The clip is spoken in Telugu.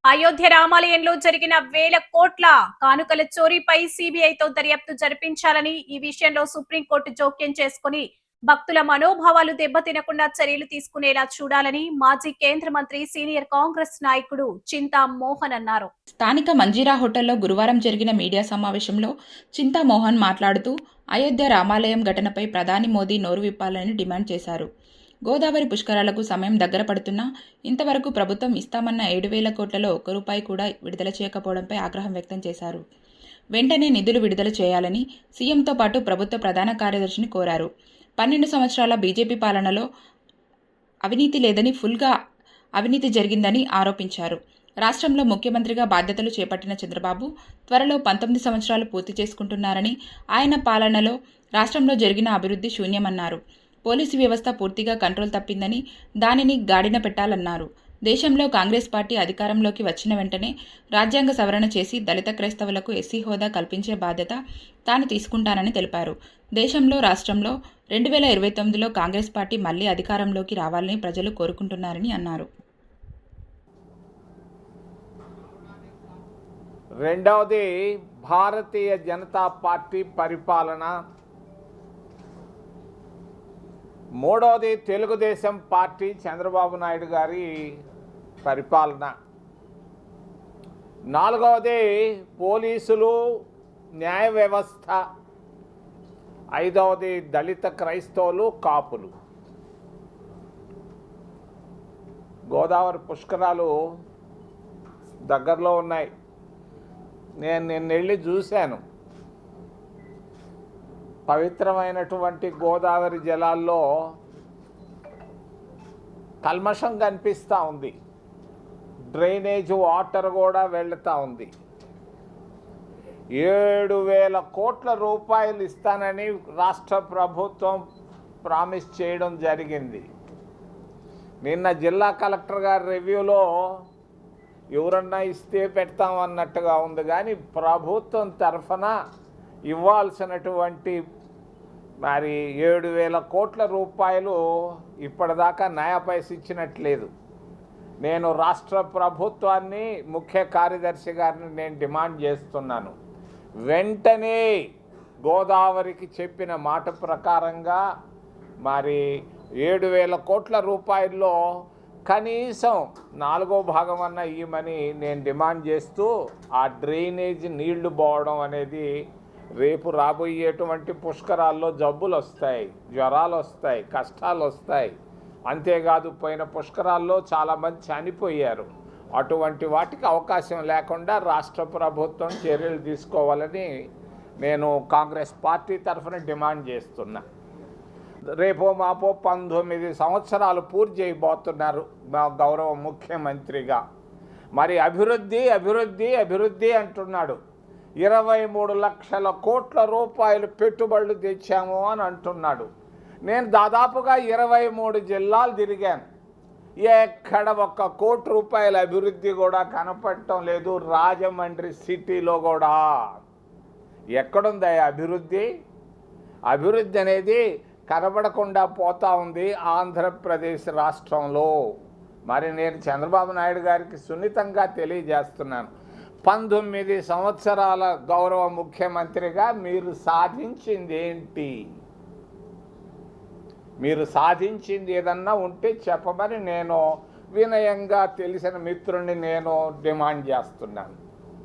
అయోధ్య రామాలయంలో జరిగిన వేల కోట్ల కానుకల చోరీపై సిబిఐతో దర్యాప్తు జరిపించాలని, ఈ విషయంలో సుప్రీంకోర్టు జోక్యం చేసుకుని భక్తుల మనోభావాలు దెబ్బతినకుండా చర్యలు తీసుకునేలా చూడాలని మాజీ కేంద్ర మంత్రి, సీనియర్ కాంగ్రెస్ నాయకుడు చింతా మోహన్ అన్నారు. స్థానిక మంజీరా హోటల్లో గురువారం జరిగిన మీడియా సమావేశంలో చింతా మోహన్ మాట్లాడుతూ అయోధ్య రామాలయం ఘటనపై ప్రధాని మోదీ నోరు విప్పాలని డిమాండ్ చేశారు. గోదావరి పుష్కరాలకు సమయం దగ్గర పడుతున్నా ఇంతవరకు ప్రభుత్వం ఇస్తామన్న 7,000 కోట్లలో ఒక్క రూపాయి కూడా విడుదల చేయకపోవడంపై ఆగ్రహం వ్యక్తం చేశారు. వెంటనే నిధులు విడుదల చేయాలని సీఎంతో పాటు ప్రభుత్వ ప్రధాన కార్యదర్శిని కోరారు. 12 సంవత్సరాల బీజేపీ పాలనలో అవినీతి లేదని, ఫుల్గా అవినీతి జరిగిందని ఆరోపించారు. రాష్ట్రంలో ముఖ్యమంత్రిగా బాధ్యతలు చేపట్టిన చంద్రబాబు త్వరలో 19 సంవత్సరాలు పూర్తి చేసుకుంటున్నారని, ఆయన పాలనలో రాష్ట్రంలో జరిగిన అభివృద్ధి శూన్యమన్నారు. పోలీసు వ్యవస్థ పూర్తిగా కంట్రోల్ తప్పిందని, దానిని గాడిన పెట్టాలన్నారు. దేశంలో కాంగ్రెస్ పార్టీ అధికారంలోకి వచ్చిన వెంటనే రాజ్యాంగ సవరణ చేసి దళిత క్రైస్తవులకు ఎస్సీ హోదా కల్పించే బాధ్యత తాను తీసుకుంటానని తెలిపారు. దేశంలో రాష్ట్రంలో 2029లో కాంగ్రెస్ పార్టీ మళ్లీ అధికారంలోకి రావాలని ప్రజలు కోరుకుంటున్నారని అన్నారు. రెండవది భారతీయ జనతా పార్టీ పరిపాలన, మూడవది తెలుగుదేశం పార్టీ చంద్రబాబు నాయుడు గారి పరిపాలన, నాలుగవది పోలీసులు, న్యాయ వ్యవస్థ, ఐదవది దళిత క్రైస్తవులు, కాపులు. గోదావరి పుష్కరాలు దగ్గరలో ఉన్నాయి. నేను నిన్న వెళ్ళి చూశాను. పవిత్రమైనటువంటి గోదావరి జలాల్లో కల్మషం కనిపిస్తూ ఉంది. డ్రైనేజ్ వాటర్ కూడా వెళ్తూ ఉంది. 7,000 కోట్ల రూపాయలు ఇస్తానని రాష్ట్ర ప్రభుత్వం ప్రామిస్ చేయడం జరిగింది. నిన్న జిల్లా కలెక్టర్ గారి రివ్యూలో ఎవరన్నా ఇస్తే పెడతామన్నట్టుగా ఉంది, కానీ ప్రభుత్వం తరఫున ఇవ్వాల్సినటువంటి 7,000 కోట్ల రూపాయలు ఇప్పటిదాకా న్యాయపైసి ఇచ్చినట్లేదు. నేను రాష్ట్ర ప్రభుత్వాన్ని, ముఖ్య కార్యదర్శి గారిని నేను డిమాండ్ చేస్తున్నాను, వెంటనే గోదావరికి చెప్పిన మాట ప్రకారంగా 7,000 కోట్ల రూపాయల్లో కనీసం 4వ భాగం అన్న ఇవ్వమని నేను డిమాండ్ చేస్తూ, ఆ డ్రైనేజ్ నీళ్లు పోవడం అనేది రేపు రాబోయేటువంటి పుష్కరాల్లో జబ్బులు వస్తాయి, జ్వరాలు వస్తాయి, కష్టాలు వస్తాయి. అంతేకాదు పోయిన పుష్కరాల్లో చాలామంది చనిపోయారు. అటువంటి వాటికి అవకాశం లేకుండా రాష్ట్ర ప్రభుత్వం చర్యలు తీసుకోవాలని నేను కాంగ్రెస్ పార్టీ తరఫున డిమాండ్ చేస్తున్నా. రేపో మాపో 19 సంవత్సరాలు పూర్తి చేయబోతున్నారు మా గౌరవ ముఖ్యమంత్రిగా. అభివృద్ధి అభివృద్ధి అభివృద్ధి అంటున్నాడు. 23 లక్షల కోట్ల రూపాయలు పెట్టుబడులు తెచ్చాము అని అంటున్నాడు. నేను దాదాపుగా 23 జిల్లాలు తిరిగాను. ఎక్కడ 1 కోటి రూపాయల అభివృద్ధి కూడా కనపడటం లేదు. రాజమండ్రి సిటీలో కూడా ఎక్కడుందా అభివృద్ధి? అభివృద్ధి అనేది కనబడకుండా పోతా ఉంది ఆంధ్రప్రదేశ్ రాష్ట్రంలో. నేను చంద్రబాబు నాయుడు గారికి సున్నితంగా తెలియజేస్తున్నాను, 19 సంవత్సరాల గౌరవ ముఖ్యమంత్రిగా మీరు సాధించింది ఏంటి? మీరు సాధించింది ఏదన్నా ఉంటే చెప్పమని నేను వినయంగా తెలిసిన మిత్రుడిని నేను డిమాండ్ చేస్తున్నాను.